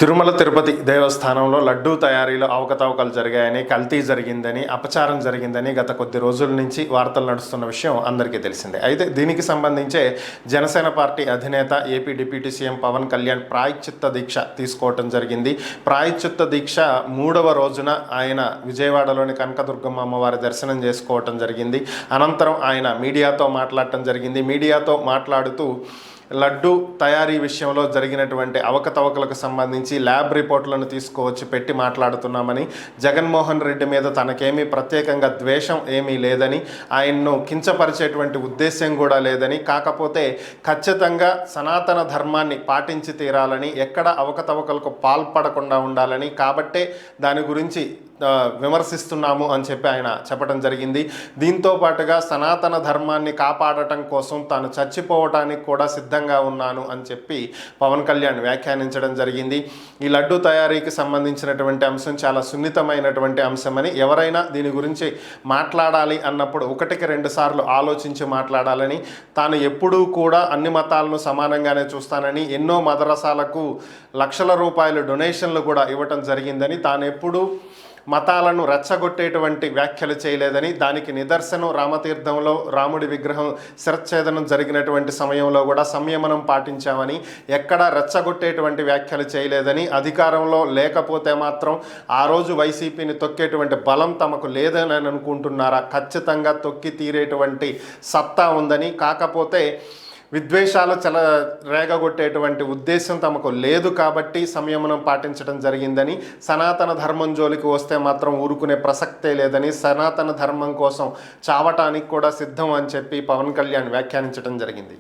తిరుమల తిరుపతి దేవస్థానంలో లడ్డూ తయారీలో అవకతవకలు జరిగాయని, కల్తీ జరిగిందని, అపచారం జరిగిందని గత కొద్ది రోజుల నుంచి వార్తలు నడుస్తున్న విషయం అందరికీ తెలిసిందే. అయితే దీనికి సంబంధించే జనసేన పార్టీ అధినేత AP deputy CM Pawan Kalyan ప్రాయశ్చిత్త దీక్ష తీసుకోవటం జరిగింది. ప్రాయశ్చిత్త దీక్ష 3వ రోజున ఆయన విజయవాడలోని కనకదుర్గమ్మ అమ్మవారి దర్శనం చేసుకోవటం జరిగింది. అనంతరం ఆయన మీడియాతో మాట్లాడటం జరిగింది. మీడియాతో మాట్లాడుతూ లడ్డు తయారీ విషయంలో జరిగినటువంటి అవకతవకలకు సంబంధించి ల్యాబ్ రిపోర్టులను తీసుకువచ్చి పెట్టి మాట్లాడుతున్నామని, జగన్మోహన్ రెడ్డి మీద తనకేమీ ప్రత్యేకంగా ద్వేషం ఏమీ లేదని, ఆయన్ను కించపరిచేటువంటి ఉద్దేశ్యం కూడా లేదని, కాకపోతే ఖచ్చితంగా సనాతన ధర్మాన్ని పాటించి తీరాలని, ఎక్కడ అవకతవకలకు పాల్పడకుండా ఉండాలని, కాబట్టే దాని గురించి విమర్శిస్తున్నాము అని చెప్పి ఆయన చెప్పడం జరిగింది. దీంతో పాటుగా సనాతన ధర్మాన్ని కాపాడటం కోసం తాను చచ్చిపోవటానికి కూడా సిద్ధంగా ఉన్నాను అని చెప్పి పవన్ కళ్యాణ్ వ్యాఖ్యానించడం జరిగింది. ఈ లడ్డు తయారీకి సంబంధించినటువంటి అంశం చాలా సున్నితమైనటువంటి అంశమని, ఎవరైనా దీని గురించి మాట్లాడాలి అన్నప్పుడు 1కి 2 సార్లు ఆలోచించి మాట్లాడాలని, తాను ఎప్పుడూ కూడా అన్ని మతాలను సమానంగానే చూస్తానని, ఎన్నో మదరసాలకు లక్షల రూపాయలు డొనేషన్లు కూడా ఇవ్వటం జరిగిందని, తాను ఎప్పుడూ మతాలను రెచ్చగొట్టేటువంటి వ్యాఖ్యలు చేయలేదని, దానికి నిదర్శనం రామతీర్థంలో రాముడి విగ్రహం శిరచ్ఛేదనం జరిగినటువంటి సమయంలో కూడా సంయమనం పాటించామని, ఎక్కడా రెచ్చగొట్టేటువంటి వ్యాఖ్యలు చేయలేదని, అధికారంలో లేకపోతే మాత్రం ఆ రోజు వైసీపీని తొక్కేటువంటి బలం తమకు లేదని అనుకుంటున్నారా? ఖచ్చితంగా తొక్కి తీరేటువంటి సత్తా ఉందని, కాకపోతే విద్వేషాలు రేగగొట్టేటువంటి ఉద్దేశం తమకు లేదు కాబట్టి సంయమనం పాటించడం జరిగిందని, సనాతన ధర్మం జోలికి వస్తే మాత్రం ఊరుకునే ప్రసక్తే లేదని, సనాతన ధర్మం కోసం చావటానికి కూడా సిద్ధం అని చెప్పి పవన్ కళ్యాణ్ వ్యాఖ్యానించడం జరిగింది.